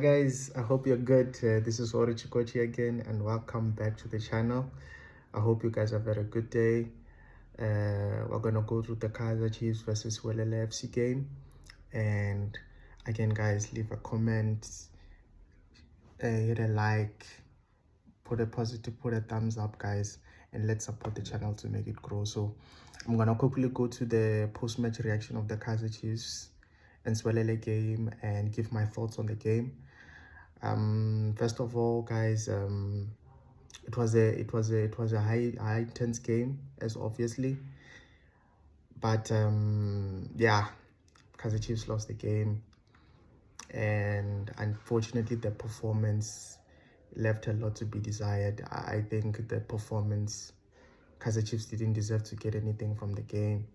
Guys, I hope you're good. This is Ori Chikochi again, and welcome back to the channel. I hope you guys have had a good day. We're gonna go through the Kaizer Chiefs versus Siwelele FC game, and again, guys, leave a comment, hit a like, put a positive, put a thumbs up, guys, and let's support the channel to make it grow. So, I'm gonna quickly go to the post-match reaction of the Kaizer Chiefs and Siwelele game and give my thoughts on the game. First of all, guys, it was a high intense game, as obviously, but yeah, Kaizer Chiefs lost the game, and unfortunately the performance left a lot to be desired. I think the performance, Kaizer Chiefs didn't deserve to get anything from the game.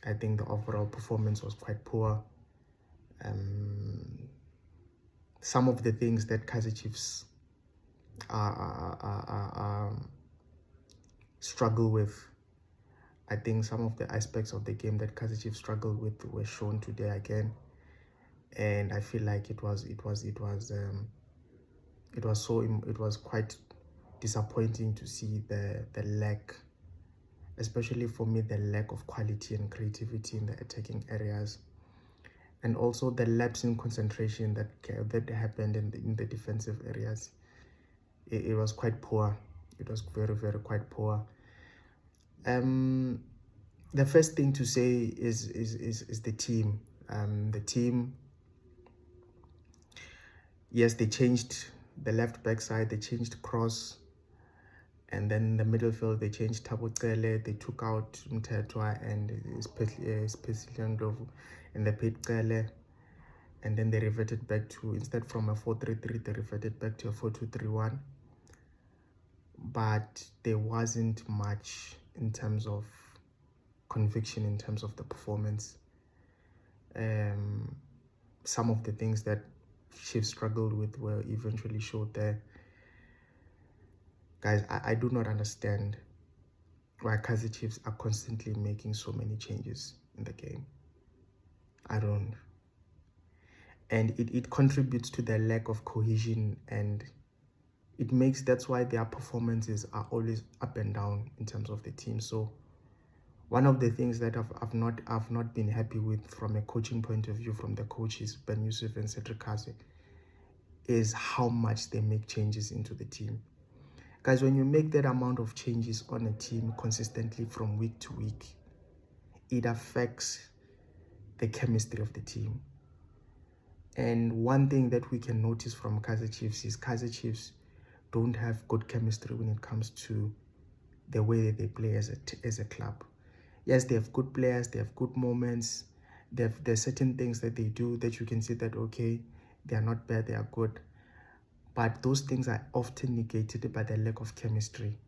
I think the overall performance was quite poor. Some of the things that Kaizer Chiefs struggle with, I think some of the aspects of the game that Kaizer Chiefs struggled with were shown today again, and I feel like it was quite disappointing to see the lack, especially for me, the lack of quality and creativity in the attacking areas, and also the lapse in concentration that happened in the defensive areas. It was quite poor. It was very quite poor. The first thing to say is the team. The team, yes, they changed the left back side, they changed Cross, and then the middle field they changed Tabucele, they took out Mtetwa and especially and they paid Cele, and then they reverted back to, instead from a 4-3-3, they reverted back to a 4-2-3-1. But there wasn't much in terms of conviction, in terms of the performance. Some of the things that Chiefs struggled with were eventually showed there. Guys, I do not understand why Kaizer Chiefs are constantly making so many changes in the game. I don't. And it contributes to the lack of cohesion, and that's why their performances are always up and down in terms of the team. So one of the things that I've not been happy with from a coaching point of view, from the coaches Ben Yusuf and Cedric Kaze, is how much they make changes into the team. Guys, when you make that amount of changes on a team consistently from week to week, it affects the chemistry of the team. And one thing that we can notice from Kaizer Chiefs is Kaizer Chiefs don't have good chemistry when it comes to the way that they play as a club. Yes, they have good players, they have good moments, there's certain things that they do that you can see that, okay, they are not bad, they are good. But those things are often negated by the lack of chemistry.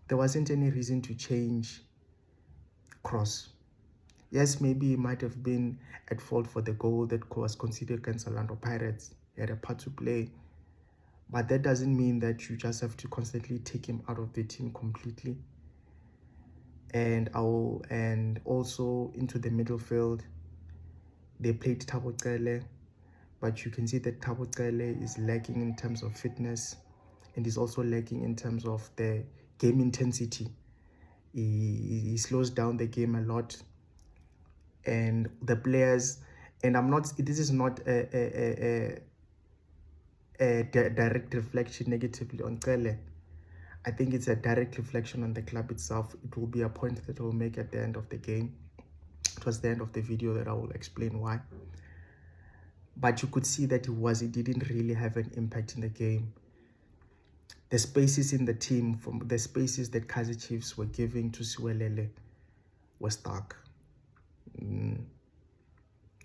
There wasn't any reason to change Cross. Yes, maybe he might have been at fault for the goal that was conceded against Orlando Pirates. He had a part to play. But that doesn't mean that you just have to constantly take him out of the team completely. And also into the middle field, they played Tabucele, but you can see that Tabucele is lacking in terms of fitness, and is also lacking in terms of the game intensity. He slows down the game a lot, and the players, and this is not a direct reflection negatively on Cele. I think it's a direct reflection on the club itself. It will be a point that we'll make at the end of the game. It was the end of the video that I will explain why. But you could see that it didn't really have an impact in the game. The spaces in the team, from the spaces that Kaizer Chiefs were giving to Siwelele, were stuck.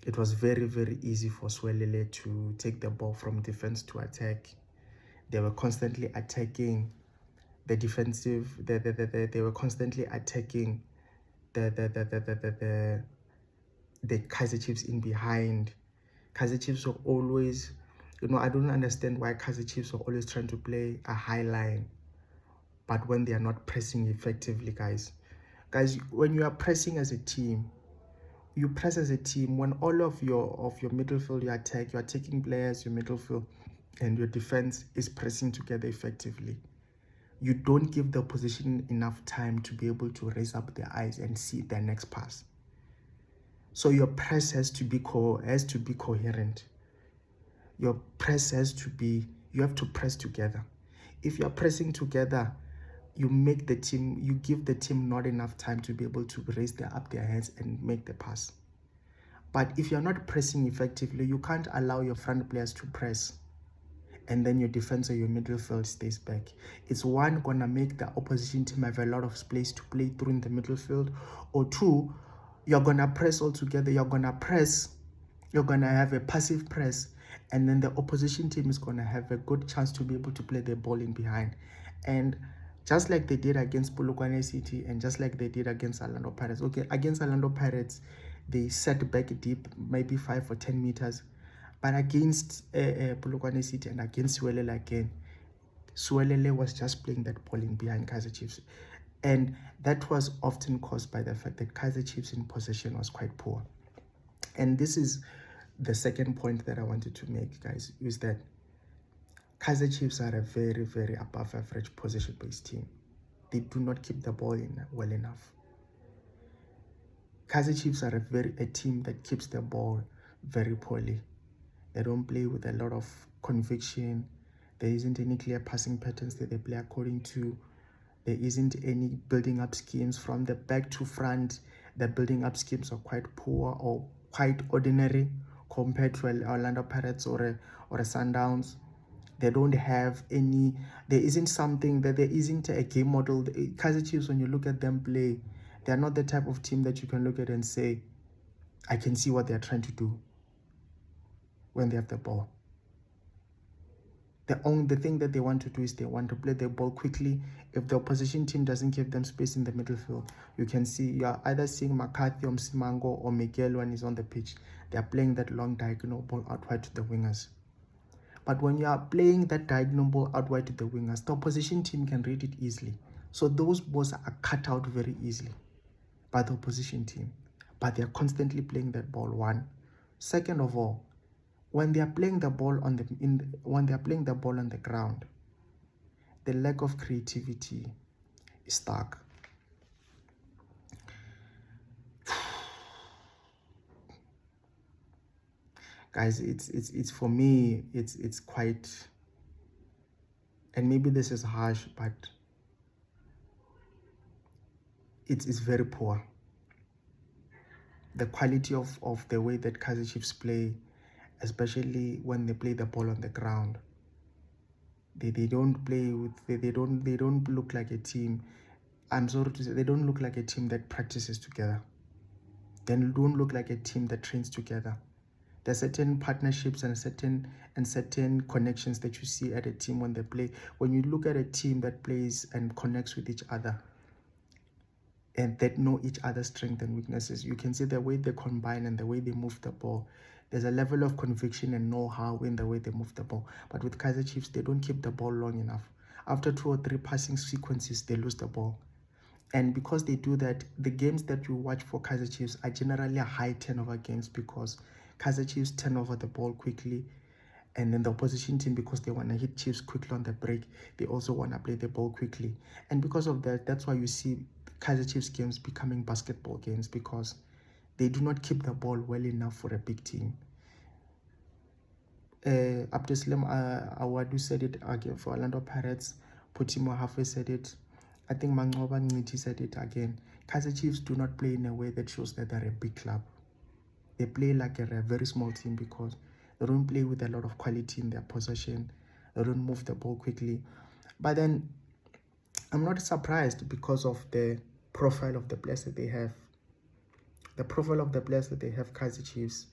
It was very easy for Siwelele to take the ball from defense to attack. They were constantly attacking the defensive. They were constantly attacking the Kaizer Chiefs in behind. Kaizer Chiefs were always, I don't understand why Kaizer Chiefs were always trying to play a high line, but when they are not pressing effectively, guys, when you are pressing as a team, you press as a team when all of your midfield, your attack, your attacking players, your midfield, and your defense is pressing together effectively. You don't give the opposition enough time to be able to raise up their eyes and see their next pass. So your press has to be coherent. Your press has to be, you have to press together. If you're pressing together, you give the team not enough time to be able to raise up their hands and make the pass. But if you're not pressing effectively, you can't allow your front players to press, and then your defense or your midfield stays back. It's one, gonna make the opposition team have a lot of space to play through in the midfield, or two, you're gonna press all together, you're gonna have a passive press, and then the opposition team is gonna have a good chance to be able to play the ball in behind. And just like they did against Polokwane City, and just like they did against Orlando Pirates. Okay, against Orlando Pirates, they set back deep, maybe 5 or 10 meters. But against Polokwane City and against Siwelele again, Siwelele was just playing that ball in behind Kaizer Chiefs. And that was often caused by the fact that Kaizer Chiefs in possession was quite poor. And this is the second point that I wanted to make, guys, is that Kaizer Chiefs are a very, very above average possession-based team. They do not keep the ball in well enough. Kaizer Chiefs are a team that keeps the ball very poorly. They don't play with a lot of conviction. There isn't any clear passing patterns that they play according to. There isn't any building up schemes from the back to front. The building up schemes are quite poor or quite ordinary compared to Orlando Pirates or a Sundowns. They don't have any, there isn't a game model. Kaizer Chiefs, when you look at them play, they're not the type of team that you can look at and say, I can see what they're trying to do when they have the ball. The thing that they want to do is they want to play the ball quickly. If the opposition team doesn't give them space in the midfield, you can see you are either seeing McCarthy or Msimango or Miguel when he's on the pitch. They are playing that long diagonal ball out wide to the wingers. But when you are playing that diagonal ball out wide to the wingers, the opposition team can read it easily. So those balls are cut out very easily by the opposition team. But they are constantly playing that ball, one. Second of all, when they are playing the ball on the ground, the lack of creativity is stark. Guys, it's for me, it's quite, and maybe this is harsh, but it's very poor. The quality of the way that Kaizer Chiefs play, especially when they play the ball on the ground, they don't look like a team. I'm sorry to say, they don't look like a team that practices together. They don't look like a team that trains together. There are certain partnerships and certain connections that you see at a team when they play. When you look at a team that plays and connects with each other and that know each other's strengths and weaknesses, you can see the way they combine and the way they move the ball. There's a level of conviction and know-how in the way they move the ball. But with Kaizer Chiefs, they don't keep the ball long enough. After 2 or 3 passing sequences, they lose the ball. And because they do that, the games that you watch for Kaizer Chiefs are generally high turnover games, because Kaizer Chiefs turn over the ball quickly, and then the opposition team, because they want to hit Chiefs quickly on the break, they also want to play the ball quickly. And because of that, that's why you see Kaizer Chiefs games becoming basketball games, because they do not keep the ball well enough for a big team. Abdeslam Awadu said it again for Orlando Pirates. Potimo Halfway said it. I think Mangoba Ngiti said it again. Kaizer Chiefs do not play in a way that shows that they're a big club. They play like a very small team, because they don't play with a lot of quality in their possession. They don't move the ball quickly. But then I'm not surprised because of the profile of the players that they have. The profile of the players that they have, Kaizer Chiefs,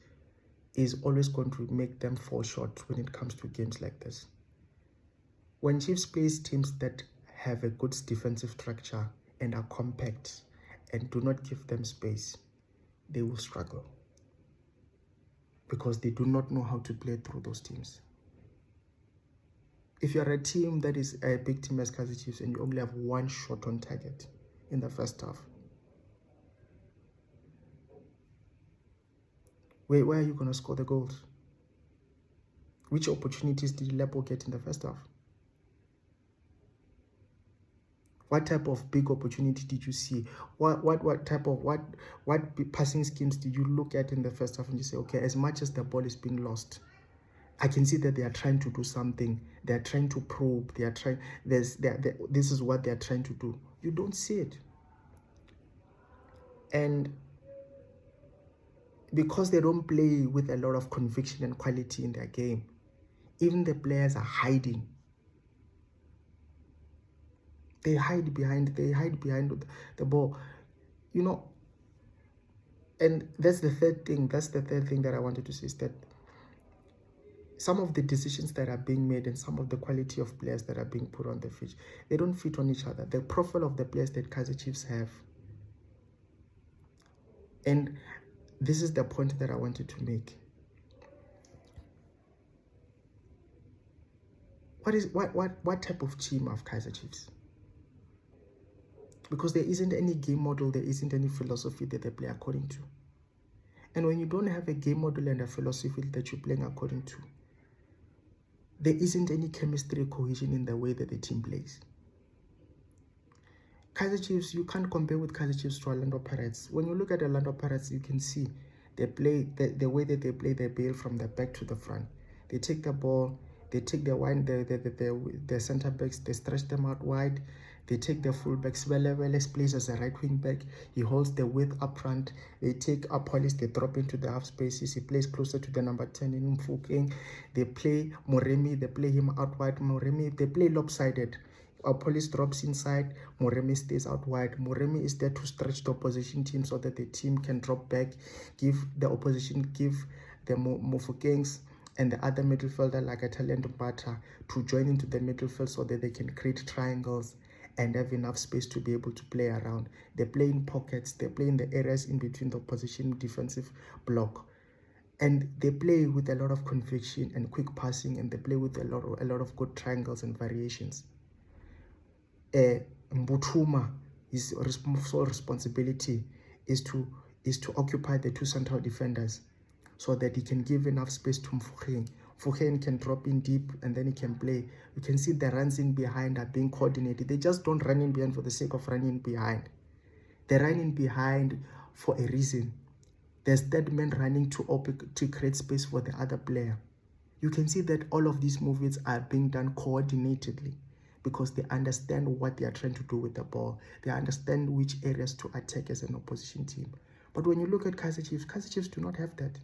is always going to make them fall short when it comes to games like this. When Chiefs plays teams that have a good defensive structure and are compact and do not give them space, they will struggle, because they do not know how to play through those teams. If you're a team that is a big team as Kaizer Chiefs and you only have 1 shot on target in the first half, Where are you going to score the goals? Which opportunities did Lepo get in the first half? What type of big opportunity did you see? What type of what passing schemes did you look at in the first half and you say, okay, as much as the ball is being lost, I can see that they are trying to do something. They are trying to probe. They are trying. This is what they are trying to do. You don't see it, and because they don't play with a lot of conviction and quality in their game, even the players are hiding. They hide behind the ball, you know. And that's the third thing. That's the third thing that I wanted to say, is that some of the decisions that are being made and some of the quality of players that are being put on the pitch, they don't fit on each other. The profile of the players that Kaizer Chiefs have. And this is the point that I wanted to make. What type of team of Kaizer Chiefs? Because there isn't any game model, there isn't any philosophy that they play according to. And when you don't have a game model and a philosophy that you're playing according to, there isn't any chemistry or cohesion in the way that the team plays. Kaizer Chiefs, you can't compare with Kaizer Chiefs to Orlando Pirates. When you look at Orlando Pirates, you can see they play, the way that they play, they bail from the back to the front. They take the ball, they take the center backs, they stretch them out wide. They take the fullbacks. Siwelele plays as a right wing back. He holds the width up front. They take up Hollis, they drop into the half spaces. He plays closer to the number 10 in Mfukeng. They play Moremi, they play him out wide. Moremi, they play lopsided. Police drops inside, Moremi stays out wide. Moremi is there to stretch the opposition team so that the team can drop back, give the Mofukengs and the other midfielder like Italian Bata to join into the midfield so that they can create triangles and have enough space to be able to play around. They play in pockets, they play in the areas in between the opposition defensive block. And they play with a lot of conviction and quick passing, and they play with a lot of good triangles and variations. Mbutuma, his sole responsibility is to occupy the two central defenders so that he can give enough space to Mfukeng. Mfukeng can drop in deep and then he can play. You can see the runs in behind are being coordinated. They just don't run in behind for the sake of running behind. They run in behind for a reason. There's that man running to create space for the other player. You can see that all of these movements are being done coordinatedly because they understand what they are trying to do with the ball. They understand which areas to attack as an opposition team. But when you look at Kaizer Chiefs do not have that.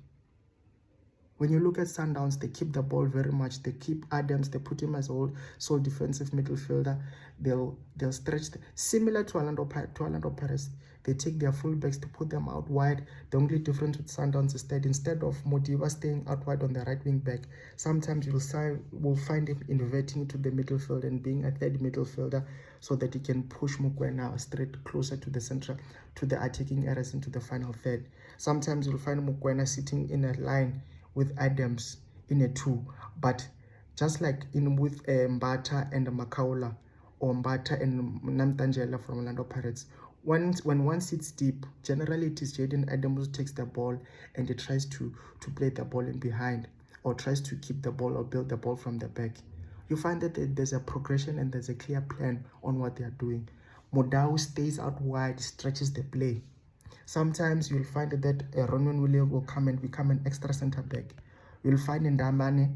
When you look at Sundowns, they keep the ball very much. They keep Adams. They put him as sole defensive midfielder. They'll stretch. Similar to Orlando Pirates, they take their fullbacks to put them out wide. The only difference with Sundowns is that instead of Modiba staying out wide on the right wing back, sometimes we'll find him inverting to the midfield and being a third midfielder so that he can push Mokoena straight closer to the center, to the attacking areas into the final third. Sometimes you'll find Mokoena sitting in a line with Adams in a 2, but just like with Mbata and Makaula, or Mbata and Namtanjela from Orlando Pirates, when one sits deep, generally it is Jaden Adams who takes the ball and he tries to play the ball in behind, or tries to keep the ball or build the ball from the back. You find that there's a progression and there's a clear plan on what they are doing. Modau stays out wide, stretches the play. Sometimes you'll find that Ronwen William will come and become an extra center back. You'll find Ndamane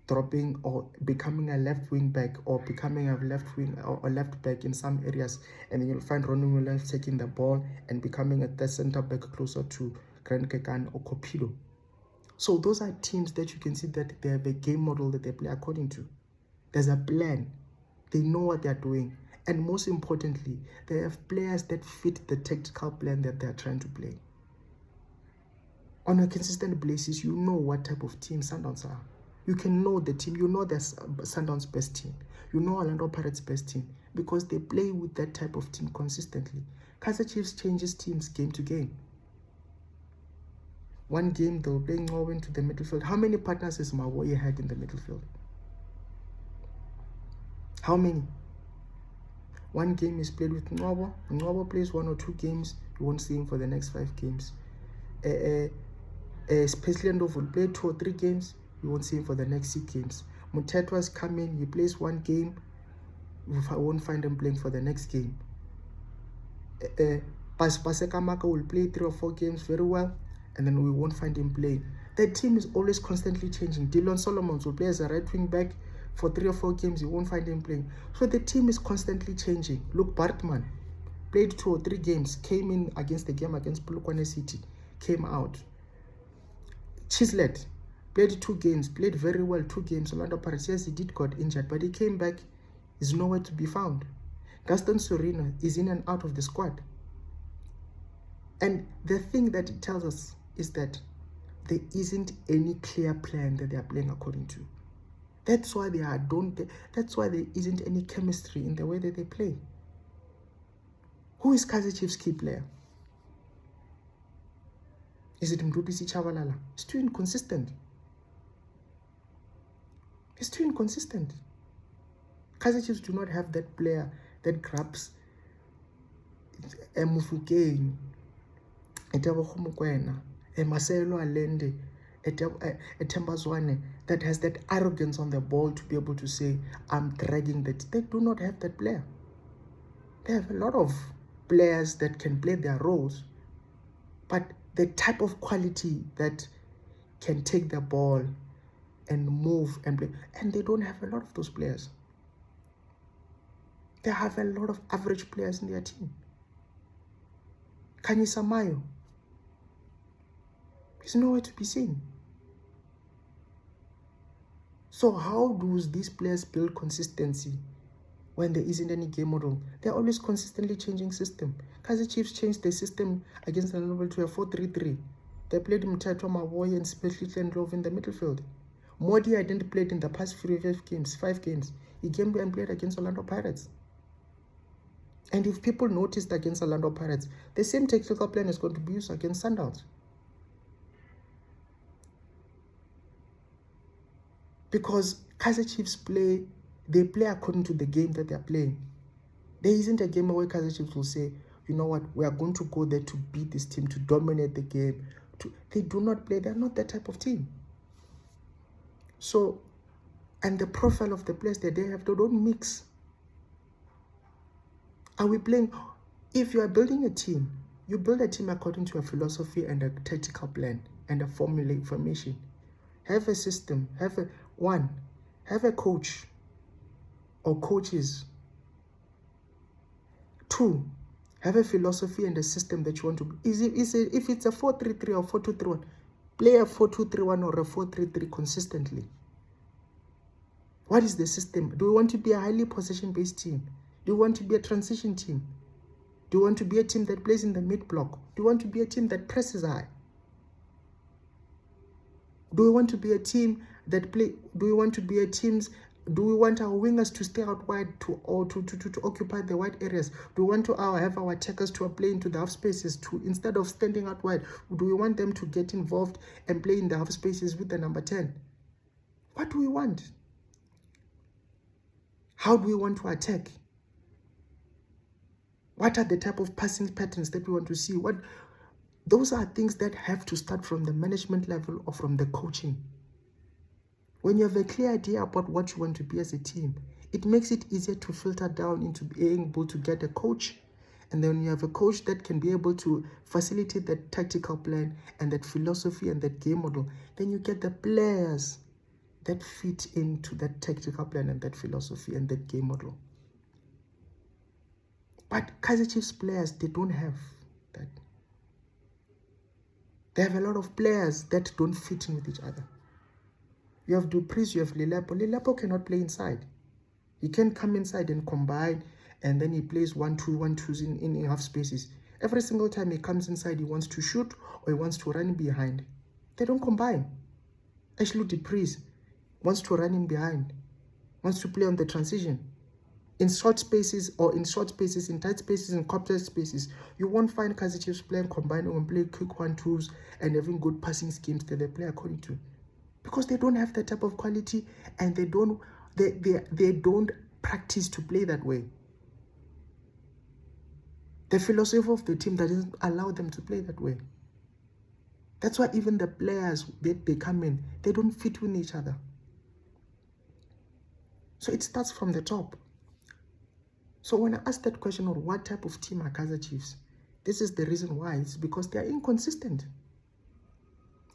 dropping or becoming a left wing back, or becoming a left wing or left back in some areas, and then you'll find Ronwen Williams taking the ball and becoming a third center back closer to Grand Kekan or Kopido. So those are teams that you can see that they have a game model that they play according to. There's a plan. They know what they're doing. And most importantly, they have players that fit the tactical plan that they're trying to play. On a consistent basis, you know what type of team Sundowns are. You can know the team. You know the Sundowns' best team. You know Orlando Pirates' best team because they play with that type of team consistently. Kaizer Chiefs changes teams game to game. One game, they'll play Ngowe into the midfield. How many partners has Mawoye had in the midfield? How many? One game is played with Ngobo. Ngobo plays 1 or 2 games. You won't see him for the next 5 games. Especially will play 2 or 3 games, you won't see him for the next 6 games. Mutetwa's come in, he plays 1 game, you won't find him playing for the next game. Pasekamaka will play 3 or 4 games very well, and then we won't find him playing. The team is always constantly changing. Dylan Solomons will play as a right wing back for 3 or 4 games, you won't find him playing. So the team is constantly changing. Look, Bartman played 2 or 3 games, came in against the game against Polokwane City, came out. Chislet played 2 games, played very well 2 games. Orlando Pirates, yes, he got injured, but he came back, is nowhere to be found. Gaston Sorino is in and out of the squad. And the thing that it tells us is that there isn't any clear plan that they are playing according to. That's why that's why there isn't any chemistry in the way that they play. Who is Kaizer Chiefs' key player? Is it Mdudisi Chavalala? It's too inconsistent. It's too inconsistent. Kaizer Chiefs do not have that player that grabs Mufukeng, Etabo Marcelo Allende, Etembazwane, that has that arrogance on the ball to be able to say, I'm dragging that. They do not have that player. They have a lot of players that can play their roles, but the type of quality that can take the ball and move and play, and they don't have a lot of those players. They have a lot of average players in their team. Kanyisa Mayo is nowhere to be seen. So how do these players build consistency when there isn't any game model? They're always consistently changing system. Kaizer Chiefs changed the system against the level to a 4-3-3. They played Mtato Mawoy and Specialist and Love in the midfield. Modi I didn't play in the past 5 games. He came and played against Orlando Pirates. And if people noticed against Orlando Pirates, the same tactical plan is going to be used against Sundowns. Because Kaizer Chiefs play according to the game that they are playing. There isn't a game where Kaizer Chiefs will say, you know what, we are going to go there to beat this team, to dominate the game. They do not play. They are not that type of team. So, and the profile of the players that they don't mix. Are we playing? If you are building a team, you build a team according to a philosophy and a tactical plan and a formation. Have a system. Have a coach or coaches. 2, have a philosophy and a system that you want to. If it's a 4-3-3 or 4-2-3-1, play a 4-2-3-1 or a 4-3-3 consistently. What is the system? Do you want to be a highly possession-based team? Do you want to be a transition team? Do you want to be a team that plays in the mid-block? Do you want to be a team that presses high? Do we want to be a team that play? Do we want to be a teams? Do we want our wingers to stay out wide to occupy the wide areas? Do we want to have our attackers to play into the half spaces instead of standing out wide? Do we want them to get involved and play in the half spaces with the number 10? What do we want? How do we want to attack? What are the type of passing patterns that we want to see? Those are things that have to start from the management level or from the coaching. When you have a clear idea about what you want to be as a team, it makes it easier to filter down into being able to get a coach. And then you have a coach that can be able to facilitate that tactical plan and that philosophy and that game model. Then you get the players that fit into that tactical plan and that philosophy and that game model. But Kaizer Chiefs players, they don't have that. They have a lot of players that don't fit in with each other. You have Dupreez, you have Lilepo. Lilepo cannot play inside. He can come inside and combine, and then he plays 1-2-1-2s in half spaces. Every single time he comes inside, he wants to shoot or he wants to run behind. They don't combine. Actually, Dupreez wants to run in behind, wants to play on the transition. In short spaces, in tight spaces, in compact spaces, you won't find Kaizer Chiefs playing combining and play quick 1-2s and having good passing schemes that they play according to. Because they don't have that type of quality and they don't practice to play that way. The philosophy of the team doesn't allow them to play that way. That's why even the players, they come in, they don't fit with each other. So it starts from the top. So when I ask that question, or what type of team are Kaizer Chiefs, this is the reason why. It's because they are inconsistent.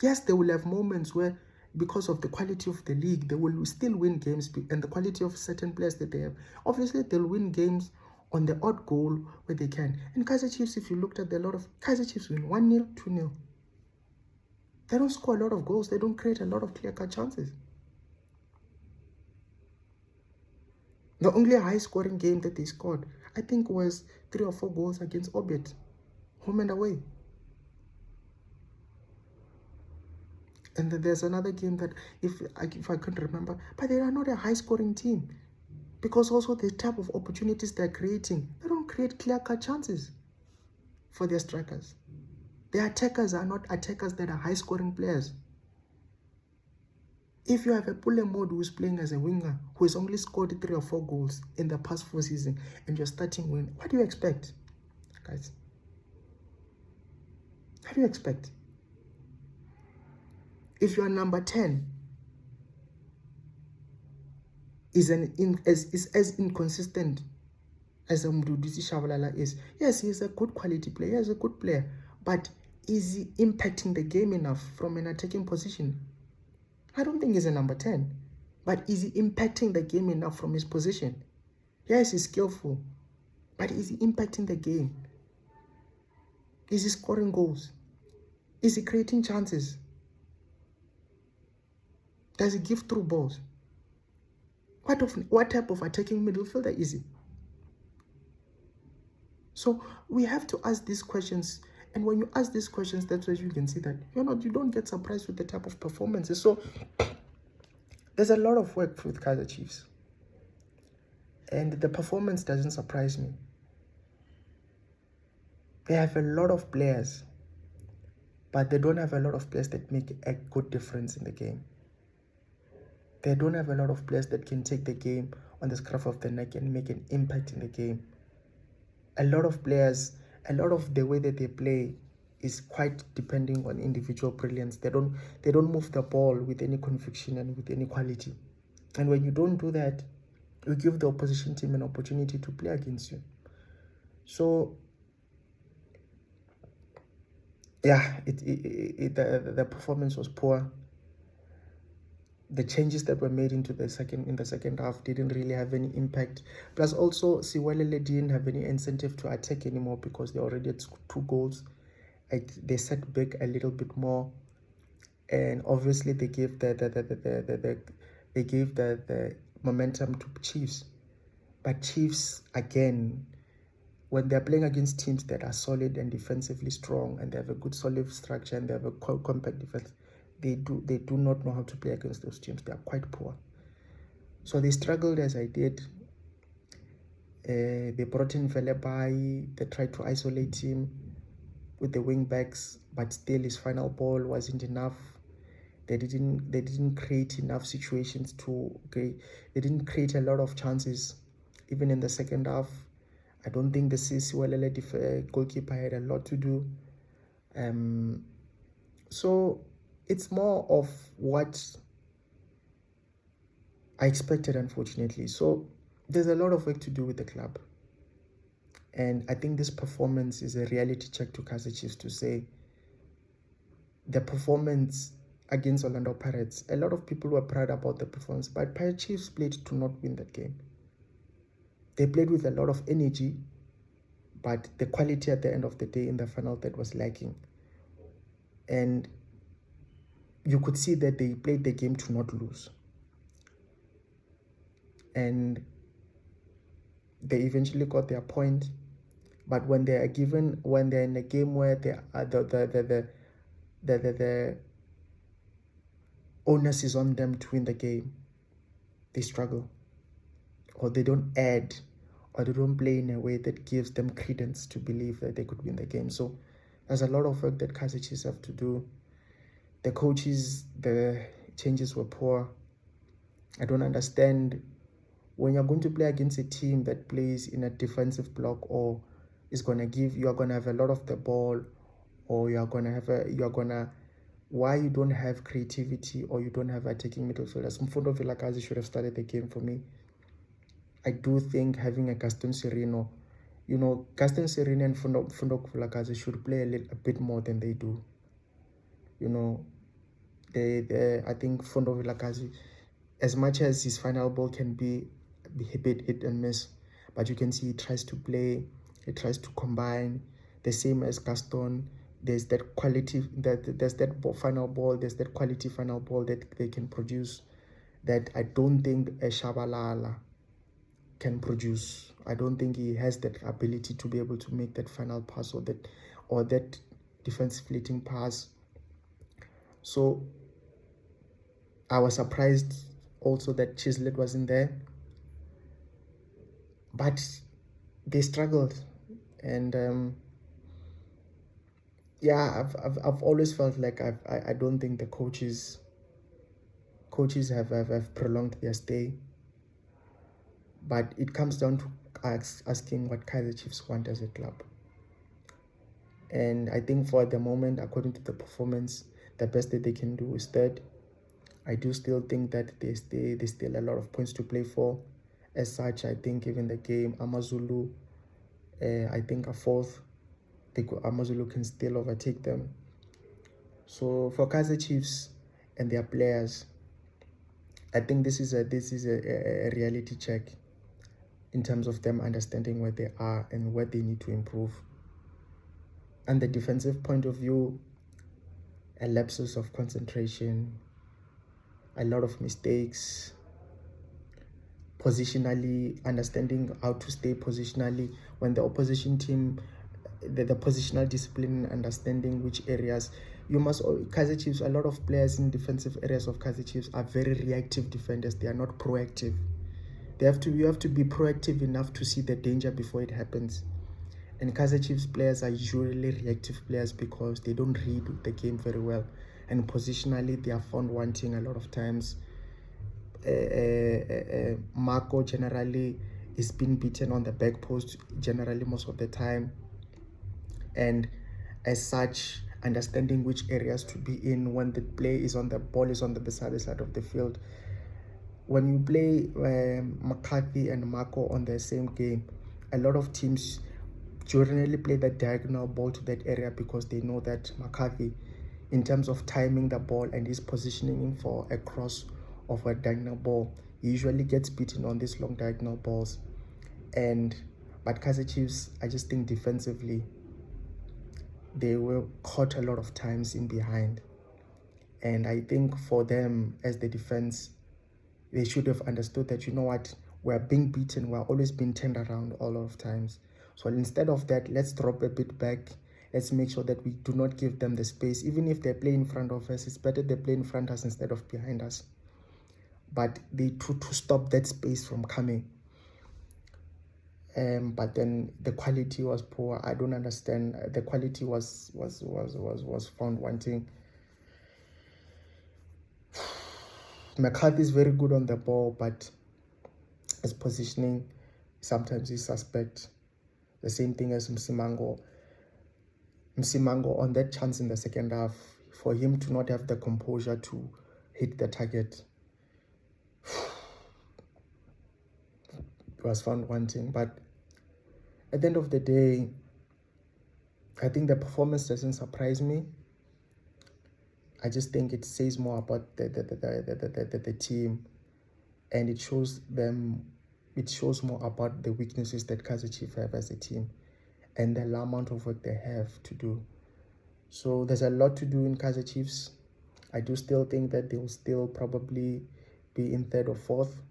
Yes, they will have moments where, because of the quality of the league, they will still win games, and the quality of certain players that they have. Obviously, they'll win games on the odd goal where they can. And Kaizer Chiefs, if you looked at a lot of Kaizer Chiefs win 1-0, 2-0. They don't score a lot of goals. They don't create a lot of clear-cut chances. The only high-scoring game that they scored, I think, was 3 or 4 goals against Orbit, home and away. And then there's another game that, if I can't remember, but they are not a high-scoring team, because also the type of opportunities they're creating, they don't create clear-cut chances for their strikers. Their attackers are not attackers that are high-scoring players. If you have a Pule Mode who is playing as a winger, who has only scored 3 or 4 goals in the past 4 seasons, and you're starting win, what do you expect, guys? What do you expect? If you are number 10, is as inconsistent as Mduduzi Siwelele is. Yes, he's a good quality player, he's a good player, but is he impacting the game enough from an attacking position? I don't think he's a number 10, but is he impacting the game enough from his position? Yes, he's skillful, but is he impacting the game? Is he scoring goals? Is he creating chances? Does he give through balls? What type of attacking midfielder is he? So we have to ask these questions, and when you ask these questions, that's where you can see that you don't get surprised with the type of performances. So there's a lot of work with Kaizer Chiefs, and the performance doesn't surprise me. They have a lot of players, but they don't have a lot of players that make a good difference in the game. They don't have a lot of players that can take the game on the scruff of the neck and make an impact in the game. A lot of players, a lot of the way that they play is quite depending on individual brilliance. They don't move the ball with any conviction and with any quality. And when you don't do that, you give the opposition team an opportunity to play against you. So yeah, the performance was poor. The changes that were made in the second half didn't really have any impact. Plus, also, Siwelele didn't have any incentive to attack anymore because they already had 2 goals. They sat back a little bit more, and obviously they gave the momentum to Chiefs. But Chiefs, again, when they're playing against teams that are solid and defensively strong, and they have a good solid structure, and they have a compact defense, they do not know how to play against those teams. They are quite poor. So they struggled as I did. They brought in Velebai. They tried to isolate him with the wing backs, but still his final ball wasn't enough. They didn't create enough situations they didn't create a lot of chances, even in the second half. I don't think the Siwelele goalkeeper had a lot to do. So it's more of what I expected, unfortunately. So there's a lot of work to do with the club. And I think this performance is a reality check to Kaizer Chiefs to say the performance against Orlando Pirates, a lot of people were proud about the performance, but Pirate Chiefs played to not win that game. They played with a lot of energy, but the quality at the end of the day in the final third was lacking. And you could see that they played the game to not lose. And they eventually got their point. But when they're in a game where the onus is on them to win the game, they struggle, or they don't add, or they don't play in a way that gives them credence to believe that they could win the game. So there's a lot of work that Kaizer Chiefs have to do. The coaches, the changes were poor. I don't understand when you're going to play against a team that plays in a defensive block, or is going to you are going to have a lot of the ball, or you're going to why you don't have creativity or you don't have attacking midfielders. Mfundo Vilakazi should have started the game for me. I do think having a Gaston Sereno, Gaston Sereno and Mfundo Vilakazi should play a bit more than they do. I think Mfundo Vilakazi, as much as his final ball can be a bit hit and miss, but you can see he tries to play, he tries to combine, the same as Gaston. There's that quality, there's that final ball, there's that quality final ball that they can produce that I don't think a Shabalala can produce. I don't think he has that ability to be able to make that final pass or that defensive fleeting pass. So I was surprised also that Chislett wasn't there, but they struggled. And yeah, I've always felt like I don't think the coaches have prolonged their stay, but it comes down to asking what Kaizer Chiefs want as a club. And I think for the moment, according to the performance, the best that they can do is third. I do still think that there's still a lot of points to play for. As such, I think even the game, Amazulu, I think a fourth, Amazulu can still overtake them. So for Kaizer Chiefs and their players, I think this is a reality check in terms of them understanding where they are and where they need to improve. And the defensive point of view, a lapses of concentration, a lot of mistakes, positionally, understanding how to stay positionally when the opposition team, the positional discipline, understanding which areas you must. Kaizer Chiefs, a lot of players in defensive areas of Kaizer Chiefs are very reactive defenders. They are not proactive. You have to be proactive enough to see the danger before it happens. And Kaizer Chiefs players are usually reactive players because they don't read the game very well, and positionally they are found wanting a lot of times. Marco generally is being beaten on the back post generally most of the time, and as such, understanding which areas to be in when the ball is on the side of the field. When you play McCarthy and Marco on the same game, a lot of teams generally play that diagonal ball to that area because they know that McCarthy, in terms of timing the ball and his positioning for a cross of a diagonal ball, he usually gets beaten on these long diagonal balls. But Kaizer Chiefs, I just think defensively, they were caught a lot of times in behind. And I think for them as the defense, they should have understood that, we're being beaten, we're always being turned around all of times. So instead of that, let's drop a bit back. Let's make sure that we do not give them the space. Even if they play in front of us, it's better they play in front of us instead of behind us. But they to stop that space from coming. But then the quality was poor. I don't understand. The quality was found wanting. McCarthy is very good on the ball, but his positioning sometimes is suspect. The same thing as Msimango. Msimango on that chance in the second half, for him to not have the composure to hit the target was found wanting. But at the end of the day, I think the performance doesn't surprise me. I just think it says more about the team, and it shows more about the weaknesses that Kaizer Chiefs have as a team and the amount of work they have to do. So there's a lot to do in Kaizer Chiefs. I do still think that they will still probably be in third or fourth,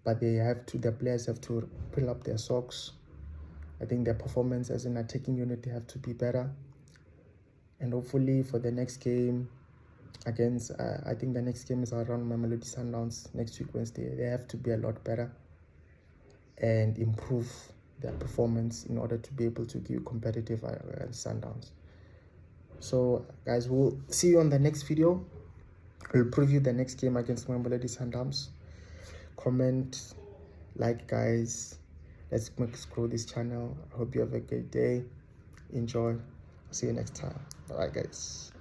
but the players have to pull up their socks. I think their performance as an attacking unit, they have to be better. And hopefully for the next game against, I think the next game is around Mamelodi Sundowns next week, Wednesday. They have to be a lot better and improve their performance in order to be able to be competitive against Sundowns. So guys, we'll see you on the next video. We'll preview the next game against Mamelodi Sundowns. Comment, like, guys. Let's grow this channel. I hope you have a great day. Enjoy. See you next time. Bye guys.